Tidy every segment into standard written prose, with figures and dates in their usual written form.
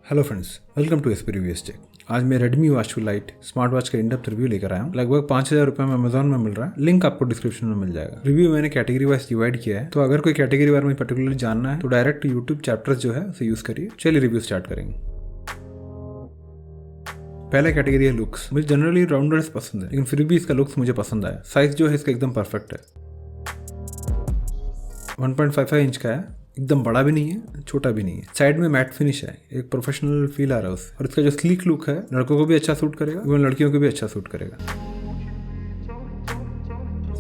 Hello friends, welcome to SP reviews tech. आज मैं Redmi watch 2 lite smart watch का in depth review लेकर आया हूँ। लगभग 5,000 रुपये में अमेजोन में मिल रहा है। लिंक आपको डिस्क्रिप्शन में मिल जाएगा। रिव्यू मैंने कैटेगरी वाइज डिवाइड किया है, तो अगर कोई कैटेगरी बारे में पर्टिकुलरली जानना है तो डायरेक्ट यूट्यूब चैप्टर्स जो है उसे यूज करिए। चलिए रिव्यू स्टार्ट करेंगे। पहला कैटेगरी है लुक्स। मुझे जनरली राउंडर्स पसंद है, लेकिन फिर भी इसका लुक्स मुझे पसंद आया। साइज जो है इसका एकदम परफेक्ट है, 1.55 इंच का है। एकदम बड़ा भी नहीं है, छोटा भी नहीं है। साइड में मैट फिनिश है, एक प्रोफेशनल फील आ रहा है उससे। और इसका जो स्लीक लुक है लड़कों को भी अच्छा सूट करेगा, इवन लड़कियों को भी अच्छा सूट करेगा।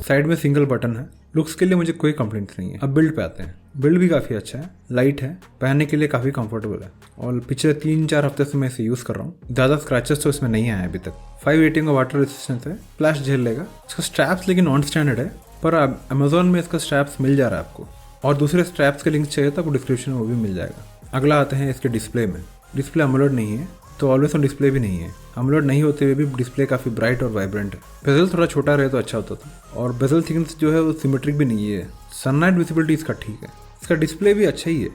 साइड में सिंगल बटन है। लुक्स के लिए मुझे कोई कंप्लेंट्स नहीं है। अब बिल्ड पे आते हैं। बिल्ड भी काफ़ी अच्छा है, लाइट है, पहनने के लिए काफ़ी कंफर्टेबल है। और पिछले 3-4 हफ्ते से मैं इसे यूज़ कर रहा हूँ। ज़्यादा स्क्रैचेस तो इसमें नहीं आए अभी तक। 5 रेटिंग का वाटर रेजिस्टेंस है, फ्लैश झेल लेगा। इसका स्ट्रैप्स लेकिन नॉन स्टैंडर्ड है, पर अमेजोन में इसका स्ट्रैप्स मिल जा रहा है आपको। और दूसरे स्ट्रैप्स के लिंक चाहिए तो आपको डिस्क्रिप्शन में वो भी मिल जाएगा। अगला आते हैं इसके डिस्प्ले में। डिस्प्ले अमोलेड नहीं है, तो ऑलवेज ऑन डिस्प्ले भी नहीं है। अमोलेड नहीं होते हुए भी डिस्प्ले काफ़ी ब्राइट और वाइब्रेंट है। बेजल थोड़ा छोटा रहे तो अच्छा होता था। और बेजल थिकनेस जो है वो सिमेट्रिक भी नहीं है। सनलाइट विजिबिलिटी इसका ठीक है। इसका डिस्प्ले भी अच्छा ही है।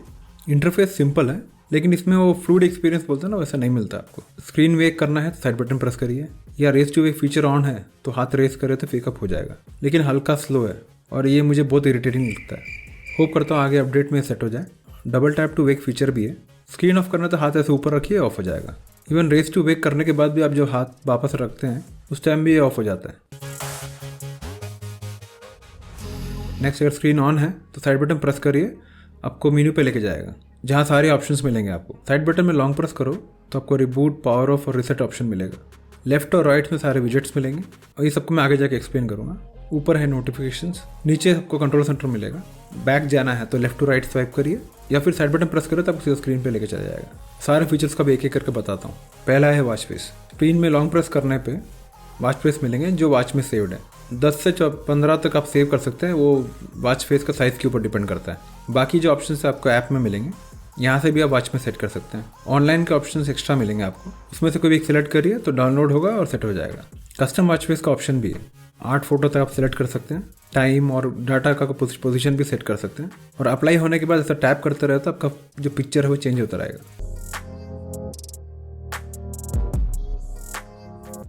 इंटरफेस सिंपल है, लेकिन इसमें वो फ्लूइड एक्सपीरियंस बोलते हैं ना, वैसा नहीं मिलता आपको। स्क्रीन वेक करना है तो साइड बटन प्रेस करिए, या raise to wake feature on है तो हाथ रेस करे तो पिकअप हो जाएगा, लेकिन हल्का स्लो है और ये मुझे बहुत इरिटेटिंग लगता है। होप करता हूँ आगे अपडेट में सेट हो जाए। Double tap to wake feature भी है। स्क्रीन ऑफ करना तो हाथ ऐसे ऊपर रखिए, ऑफ हो जाएगा। इवन रेस टू वेक करने के बाद भी आप जो हाथ वापस रखते हैं उस टाइम भी ये ऑफ हो जाता है। नेक्स्ट, अगर स्क्रीन ऑन है तो साइड बटन प्रेस करिए, आपको मेन्यू पे लेके जाएगा जहाँ सारे ऑप्शंस मिलेंगे आपको। साइड बटन में लॉन्ग प्रेस करो तो आपको रिबूट, पावर ऑफ और रिसेट ऑप्शन मिलेगा। लेफ्ट और राइट में सारे विजेट्स मिलेंगे, और ये सबको मैं आगे जाके एक्सप्लेन करूँगा। ऊपर है नोटिफिकेशंस, नीचे आपको कंट्रोल सेंटर मिलेगा। बैक जाना है तो लेफ्ट टू राइट स्वाइप करिए, या फिर साइड बटन प्रेस करो तो आपको सीधा स्क्रीन पे लेके चला जाएगा। सारे फीचर्स का भी एक एक करके बताता हूँ। पहला है वॉच फेस। स्क्रीन में लॉन्ग प्रेस करने पे वॉच फेस मिलेंगे जो वॉच में सेव्ड है। 10 से 15 तक आप सेव कर सकते हैं, वो वॉच फेस का साइज़ के ऊपर डिपेंड करता है। बाकी जो ऑप्शन आपको ऐप में मिलेंगे, यहाँ से भी आप वॉच में सेट कर सकते हैं। ऑनलाइन के ऑप्शंस एक्स्ट्रा मिलेंगे आपको, उसमें से कोई भी एक सिलेक्ट करिए तो डाउनलोड होगा और सेट हो जाएगा। कस्टम वॉच फेस का ऑप्शन भी है। 8 फोटो तक आप सिलेक्ट कर सकते हैं। टाइम और डाटा का पोजीशन भी सेट कर सकते हैं। और अप्लाई होने के बाद ऐसा टैप करते रहे तो आपका जो पिक्चर है वो चेंज होता रहेगा।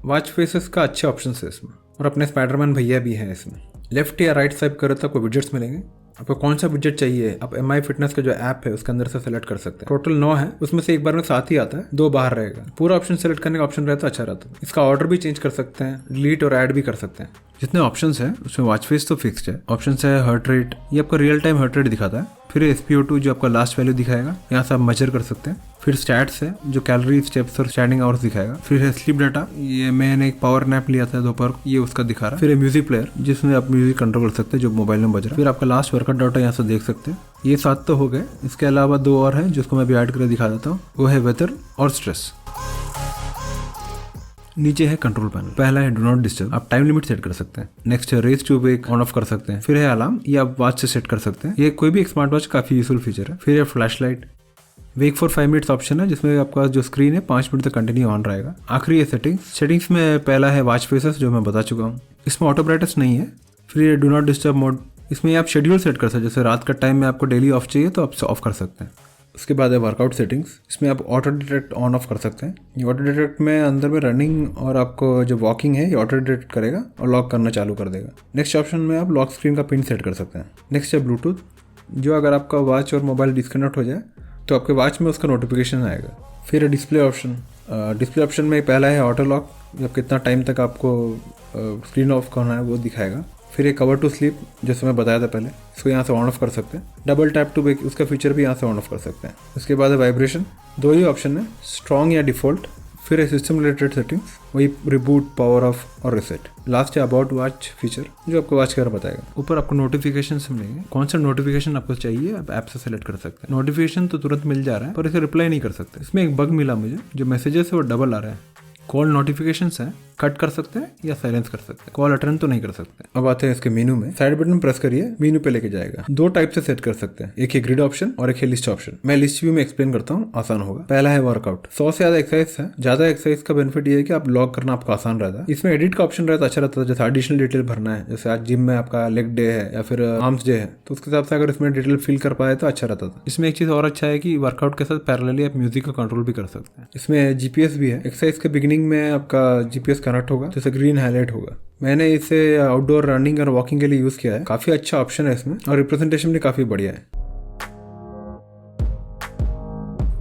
वॉच फेसेस का अच्छे ऑप्शन है इसमें, और अपने स्पाइडरमैन भैया भी हैं इसमें। लेफ्ट या राइट स्वाइप करो तो आपको विजेट्स मिलेंगे। आपको कौन सा विजेट चाहिए आप MI फिटनेस का जो ऐप है उसके अंदर से सेलेक्ट कर सकते हैं। टोटल 9 है, उसमें से एक बार में 7 ही आता है, 2 बाहर रहेगा। पूरा ऑप्शन सेलेक्ट करने का ऑप्शन रहता है, अच्छा रहता है। इसका ऑर्डर भी चेंज कर सकते हैं, डिलीट और ऐड भी कर सकते हैं। जितने ऑप्शंस हैं उसमें वॉच फेस तो फिक्स्ड है। ऑप्शंस है हार्ट रेट, ये आपका रियल टाइम हार्ट रेट दिखाता है। फिर SpO2 जो आपका लास्ट वैल्यू दिखाएगा, यहाँ से आप मेजर कर सकते हैं। फिर स्टैट्स है जो कैलोरी, स्टेप्स और स्टैंडिंग आवर्स दिखाएगा। फिर है स्लीप डाटा, ये मैंने एक पावर नैप लिया था दोपहर, ये उसका दिखा रहा है। फिर है म्यूजिक प्लेयर जिसमें आप म्यूजिक कंट्रोल कर सकते हैं जो मोबाइल में बज रहा है। फिर आपका लास्ट वर्कआउट डाटा यहाँ से देख सकते हैं। ये 7 तो हो गए, इसके अलावा 2 और हैं जिसको मैं अभी ऐड करके दिखा देता हूँ। वो है वेदर और स्ट्रेस। नीचे है कंट्रोल पैनल। पहला है डू नॉट डिस्टर्ब, आप टाइम लिमिट सेट कर सकते हैं। नेक्स्ट है raise to wake on off कर सकते हैं। फिर है अलार्म, ये आप वॉच से सेट कर सकते हैं। ये कोई भी एक स्मार्ट वॉच काफी यूजफुल फीचर है। फिर है flash light. Wake for 5 minutes option है जिसमें आपका जो स्क्रीन है 5 मिनट तक कंटिन्यू ऑन रहेगा। आखिरी है सेटिंग्स। सेटिंग्स में पहला है वॉच फेसेस जो मैं बता चुका हूँ, इसमें ऑटो ब्राइटनेस नहीं है। फिर ये डू नॉट डिस्टर्ब मोड, इसमें आप शेड्यूल सेट कर सकते हैं, जैसे रात का टाइम में आपको डेली ऑफ चाहिए तो आप ऑफ कर सकते हैं। उसके बाद है वर्कआउट सेटिंग्स, इसमें आप ऑटो डिटेक्ट ऑन ऑफ कर सकते हैं। ये ऑटो डिटेक्ट में अंदर में रनिंग और आपको जो वॉकिंग है ये ऑटो डिटेक्ट करेगा और लॉक करना चालू कर देगा। नेक्स्ट ऑप्शन में आप लॉक स्क्रीन का पिन सेट कर सकते हैं। नेक्स्ट है ब्लूटूथ, जो अगर आपका वॉच और मोबाइल डिस्कनेक्ट हो जाए तो आपके वॉच में उसका नोटिफिकेशन आएगा। फिर है डिस्प्ले ऑप्शन। डिस्प्ले ऑप्शन में पहला है ऑटो लॉक, जब कितना टाइम तक आपको स्क्रीन ऑफ करना है वो दिखाएगा। फिर एक कवर टू स्लीप, जैसे मैं बताया था पहले, इसको यहाँ से ऑन ऑफ कर सकते हैं। डबल टैप टू वेक, उसका फीचर भी यहाँ से ऑन ऑफ कर सकते हैं। उसके बाद है वाइब्रेशन, 2 ही ऑप्शन है, स्ट्रॉन्ग या डिफॉल्ट। फिर है सिस्टम रिलेटेड सेटिंग्स, वही रिबूट, पावर ऑफ और रिसेट। लास्ट है अबाउट वॉच फीचर, जो आपको वॉच कर बताएगा। ऊपर आपको नोटिफिकेशन मिलेंगे, कौन सा नोटिफिकेशन आपको चाहिए आप ऐप से सेलेक्ट कर सकते हैं। नोटिफिकेशन तो तुरंत मिल जा रहा है, पर इसे रिप्लाई नहीं कर सकते। इसमें एक बग मिला मुझे, जो मैसेजेस है वो डबल आ रहा है। कॉल नोटिफिकेशंस है कट कर सकते हैं या साइलेंस कर सकते हैं, कॉल अटेंड तो नहीं कर सकते। अब आते हैं इसके मेनू में, साइड बटन प्रेस करिए, मेनू पे लेके जाएगा। दो टाइप से सेट कर सकते हैं, एक है ग्रिड ऑप्शन और एक है लिस्ट ऑप्शन। मैं लिस्ट व्यू में एक्सप्लेन करता हूँ, आसान होगा। पहला है वर्कआउट, 100 से ज्यादा एक्सरसाइज है। ज्यादा एक्सरसाइज का बेनिफिट ये है कि आप लॉग करना आपको आसान रहता है। इसमें एडिट का ऑप्शन रहता है, अच्छा रहता है। जैसे एडिशनल डिटेल भरना है, जैसे आज जिम में आपका लेग डे है या फिर आर्म्स डे है, तो उसके हिसाब से अगर इसमें डिटेल फिल कर पाए तो अच्छा रहता था। इसमें एक चीज और अच्छा है कि वर्कआउट के साथ पैरेलली आप म्यूजिक का कंट्रोल भी कर सकते हैं। इसमें जीपीएस भी है, एक्सरसाइज के बिगिनिंग में आपका जीपीएस कनेक्ट होगा, जैसे ग्रीन हाईलाइट होगा। मैंने इसे आउटडोर रनिंग और वॉकिंग के लिए यूज किया है, काफी अच्छा ऑप्शन है इसमें और रिप्रेजेंटेशन भी काफी बढ़िया है।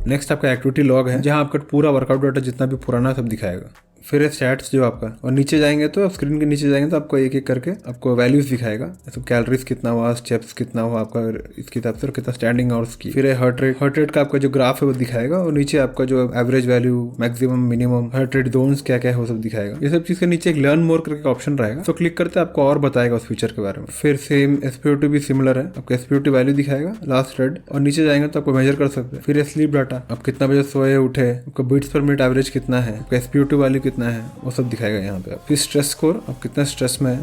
नेक्स्ट आपका एक्टिविटी लॉग है, जहां आपका पूरा वर्कआउट डाटा जितना भी पुराना सब दिखाएगा। फिर है स्टैट्स जो आपका, और नीचे जाएंगे तो स्क्रीन के नीचे जाएंगे तो आपको एक एक करके आपको वैल्यूज दिखाएगा, जैसे कैलोरीज कितना हुआ, स्टेप्स कितना हुआ आपका इसकी हिसाब से, और कितना स्टैंडिंग आवर्स की। फिर है हार्ट रेट का आपका जो ग्राफ है वो दिखाएगा, और नीचे आपका जो average value, maximum, minimum, heart rate zones क्या क्या है वो सब दिखाएगा। ये सब चीज के नीचे एक लर्न मोर करके ऑप्शन रहेगा, तो क्लिक करते आपको और बताएगा उस फीचर के बारे में। फिर सेम एसपीओटी भी सिमिलर है, आपको एसपीओटी वैल्यू दिखाएगा लास्ट रेड, और नीचे जाएंगे तो आपको मेजर कर सकते हैं। फिर स्लीप डाटा, आप कितना बजे सोए उठे, आपका बीट्स पर मिनट एवरेज कितना है, आपका एसपीओटी वैल्यू कितना है, वो सब दिखाएगा यहाँ पे। फिर स्ट्रेस स्कोर, आप कितना स्ट्रेस में है।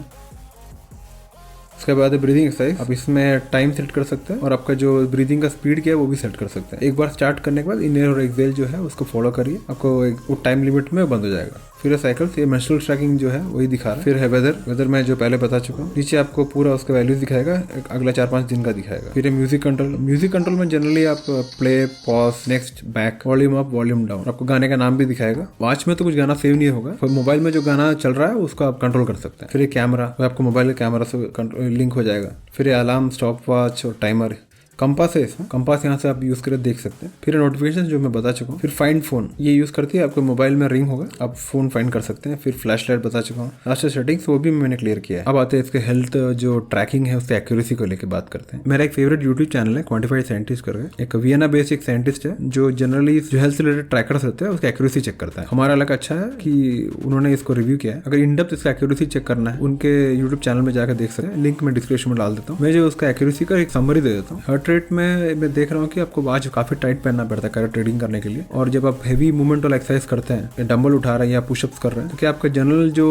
उसके बाद ब्रीदिंग एक्सरसाइज, आप इसमें टाइम सेट कर सकते हैं और आपका जो ब्रीदिंग का स्पीड क्या है वो भी सेट कर सकते हैं। एक बार स्टार्ट करने के बाद इनहेल और एक्सहेल जो है उसको फॉलो करिए, आपको एक टाइम लिमिट में बंद हो जाएगा। फिर है साइकिल्स, ये मेंस्ट्रुअल ट्रैकिंग जो है वही दिखा रहा है। फिर है वेदर मैं जो पहले बता चुका हूँ। नीचे आपको पूरा उसका वैल्यूज दिखाएगा, अगला 4-5 दिन का दिखाएगा। फिर है म्यूजिक कंट्रोल में जनरली आप play, pause, next, back, volume up, volume down, आपको गाने का नाम भी दिखाएगा। वॉच में तो कुछ गाना सेव नहीं होगा, फिर मोबाइल में जो गाना चल रहा है उसको आप कंट्रोल कर सकते हैं। फिर कैमरा, आपको मोबाइल के कैमरा से लिंक हो जाएगा। फिर अलार्म, स्टॉप वॉच और टाइमर। कंपास है इसमें, कंपास यहाँ से आप यूज करके देख सकते हैं। फिर नोटिफिकेशन जो मैं बता चुका हूँ। फिर फाइंड फोन, ये यूज करती है, आपको मोबाइल में रिंग होगा, आप फोन फाइंड कर सकते हैं। फिर फ्लैश लाइट बता चुका हूँ। लास्ट सेटिंग्स वो भी मैंने क्लियर किया है। अब आते हैं इसके हेल्थ जो ट्रैकिंग है उसके एक्यूरेसी को लेकर बात करते हैं। मेरा एक फेवरेट यूट्यूब चैनल है क्वांटिफाइड साइंटिस्ट करके, एक वियना बेस्ड एक साइंटिस्ट है जो जनरली जो हेल्थ से रिलेटेड ट्रैकर्स रहते हैं उसकी एक्यूरेसी चेक करता है। हमारा अलग अच्छा है कि उन्होंने इसको रिव्यू किया है। अगर इन डेप्थ इसका एक्यूरेसी चेक करना है उनके यूट्यूब चैनल में जाकर देख सकते हैं, लिंक मैं डिस्क्रिप्शन में डाल देता हूँ। मैं जो उसका एक्यूरेसी का एक समरी दे देता हूँ। हार्ट रेट में देख रहा हूँ कि आपको वॉच काफी टाइट पहनना पड़ता है करेक्ट ट्रेडिंग करने के लिए, और जब आप हेवी मूवमेंट वाला एक्सरसाइज करते हैं या डंबल उठा रहे हैं या पुशअप्स कर रहे हैं तो क्या आपका जनरल जो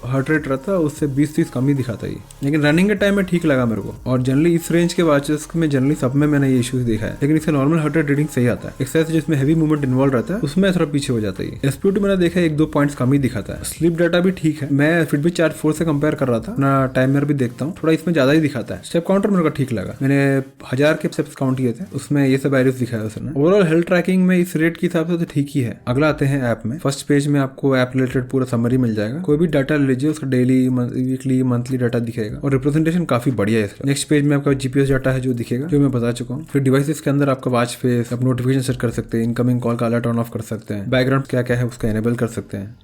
हार्ट रेट रहता है उससे 20-30 कम ही दिखाता है। लेकिन रनिंग के टाइम में ठीक लगा मेरे को, और जनरली इस रेंज के वॉचेस में जनरली सब में मैंने ये इश्यूज देखा है। लेकिन इसका नॉर्मल हार्ट रेट रीडिंग सही आता है। एक्सरसाइज जिसमें हेवी मूवमेंट इन्वॉल्व रहता है उसमें थोड़ा पीछे हो जाता है। एसपीओटी मैंने देखा है 1-2 पॉइंट्स कम ही दिखाता है। स्लीप डाटा भी ठीक है, मैं फिटबिट चार्ज 4 से कंपेयर कर रहा था, अपना टाइमर भी देखता हूँ, थोड़ा इसमें ज्यादा ही दिखाता है। स्टेप काउंटर मेरे को ठीक लगा, मैंने 1000 के स्टेप्स काउंट किए थे, उसमें ये सब वैल्यूज दिखाया उसने। ओवरऑल हेल्थ ट्रैकिंग में इस रेट के हिसाब से तो ठीक ही है। अगला आते हैं ऐप में। फर्स्ट पेज में आपको ऐप रिलेटेड पूरा समरी मिल जाएगा। कोई भी डाटा ले लीजिए, उसका डेली, वीकली, मंथली डाटा दिखेगा और रिप्रेजेंटेशन काफी बढ़िया है इसका। नेक्स्ट पेज में आपका जीपीएस डाटा है जो दिखेगा, जो मैं बता चुका हूँ। फिर डिवाइसेस के अंदर आपका वॉच फेस, आप नोटिफिकेशन सेट कर सकते हैं, इनकमिंग कॉल का अलर्ट ऑन ऑफ कर सकते हैं, बैकग्राउंड क्या क्या है उसका एनेबल कर सकते हैं,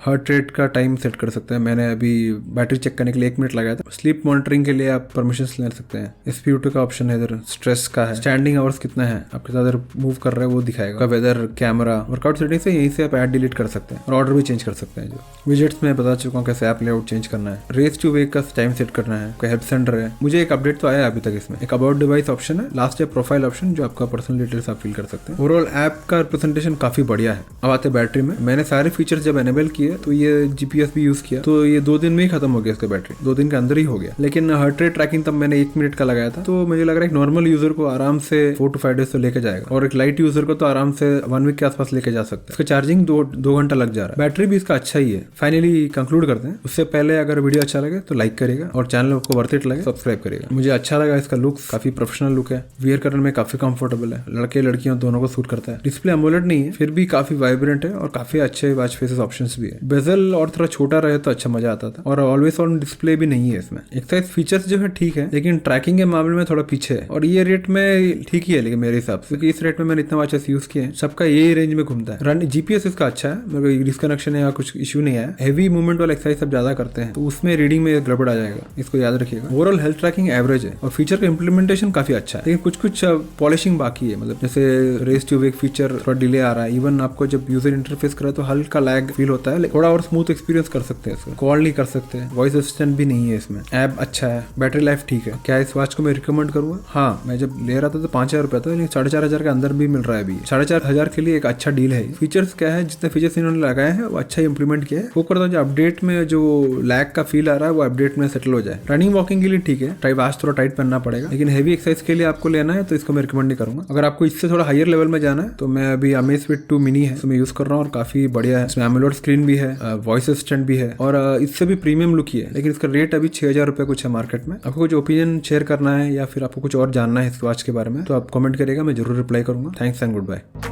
हार्ट रेट का टाइम सेट कर सकते हैं। मैंने अभी बैटरी चेक करने के लिए 1 मिनट लगाया था। स्लीप मॉनिटरिंग के लिए आप परमिशंस ले सकते हैं। एसपीओटी का ऑप्शन है इधर, स्ट्रेस का है, स्टैंडिंग आवर्स कितना है, आपके साथ मूव कर रहे हैं वो दिखाएगा, वेदर, कैमरा, वर्कआउट सेटिंग से यहीं से आप ऐड डिलीट कर सकते हैं और ऑर्डर भी चेंज कर सकते हैं। जो विजेट्स में बता चुका हूँ कैसे ऐप लेआउट चेंज करना है, रेस टू वेक का टाइम सेट करना है, कोई हेल्प सेंटर है। मुझे एक अपडेट तो आया अभी तक इसमें, एक अबाउट डिवाइस ऑप्शन है, लास्ट है प्रोफाइल ऑप्शन जो आपका पर्सनल डिटेल्स आप फिल कर सकते हैं। ओवरऑल ऐप का रिप्रेजेंटेशन काफी बढ़िया है। अब आते बैटरी में, मैंने सारे फीचर्स जब एनेबल किए तो ये जीपीएस भी यूज किया तो ये 2 दिन में ही खत्म हो गया, इसका बैटरी 2 दिन के अंदर ही हो गया। लेकिन हार्ट रेट ट्रैकिंग तब मैंने 1 मिनट का लगाया था, तो मुझे लग रहा है एक नॉर्मल यूजर को आराम से 4 to 5 डेज तो लेके जाएगा, और एक लाइट यूजर को तो आराम से 1 वीक के आसपास लेके जा सकते हैं। इसका चार्जिंग 2 घंटा लग जा रहा है। बैटरी भी इसका अच्छा ही है। फाइनली कंक्लूड करते हैं। उससे पहले अगर वीडियो अच्छा लगे तो लाइक करेगा, और चैनल को वर्थ इट लगे सब्सक्राइब करेगा। मुझे अच्छा लगा इसका लुक, काफी प्रोफेशनल लुक है, वियर करने में काफी कंफर्टेबल है, लड़के लड़कियों दोनों को सूट करता है। डिस्प्ले एमोलेड नहीं है, फिर भी काफी वाइब्रेंट है और काफी अच्छे वॉच फेसेस ऑप्शंस भी है। बेजल और थोड़ा छोटा रहे तो अच्छा मजा आता था, और ऑलवेज ऑन डिस्प्ले भी नहीं है इसमें। एक्सरसाइज फीचर्स जो है ठीक है, लेकिन ट्रैकिंग के मामले में थोड़ा पीछे है, और ये रेट में ठीक ही है। लेकिन मेरे हिसाब से, क्योंकि इस रेट में मैंने इतना वॉचेस यूज किए हैं, सबका यही रेंज में घूमता है। रन जीपीएस इसका अच्छा है, मेरे को डिस्कनेक्शन या कुछ इशू नहीं है। हेवी मूवमेंट वाला एक्सरसाइज सब ज्यादा करते हैं तो उसमें रीडिंग में गड़बड़ आ जाएगा, इसको याद रखिएगा। ओवरऑल हेल्थ ट्रैकिंग एवरेज है, और फीचर का इंप्लीमेंटेशन काफी अच्छा है, लेकिन कुछ पॉलिशिंग बाकी है। मतलब जैसे रेस टू वेक फीचर थोड़ा डिले आ रहा है, इवन आपको जब यूजर इंटरफेस करा तो हल्का लैग फील होता है, थोड़ा और स्मूथ एक्सपीरियंस कर सकते हैं इसका। कॉल नहीं कर सकते, वॉइस असिस्टेंट भी नहीं है इसमें, ऐप अच्छा है, बैटरी लाइफ ठीक है। क्या इस वॉच को मैं रिकमेंड करूंगा? हाँ, मैं जब ले रहा था तो 5,000 रुपया था, लेकिन 4,500 के अंदर भी मिल रहा है अभी। 4,500 के लिए एक अच्छा डील है। फीचर्स क्या है, जितने फीचर्स इन्होंने लगाए हैं वो अच्छा इंप्लीमेंट किया है। वो करता जो अपडेट में जो लैग का फील आ रहा है वो अपडेट में सेटल हो जाए। रनिंग वॉकिंग के लिए ठीक है, आज थोड़ा टाइट पहनना पड़ेगा, लेकिन हेवी एक्सरसाइज के लिए आपको लेना है तो इसको मैं रिकमेंड नहीं करूंगा। अगर आपको इससे थोड़ा हायर लेवल में जाना है तो मैं अभी अमेज़फिट 2 मिनी है, मैं यूज कर रहा हूँ और काफी बढ़िया है। इसमें एमोलेड स्क्रीन भी है, वॉइस असिस्टेंट भी है और इससे भी प्रीमियम लुक ही है, लेकिन इसका रेट अभी 6,000 रुपये कुछ है मार्केट में। आपको कुछ ओपिनियन शेयर करना है या फिर आपको कुछ और जानना है इस वॉच के बारे में तो आप कमेंट करिएगा, मैं जरूर रिप्लाई करूंगा। Thanks and good bye.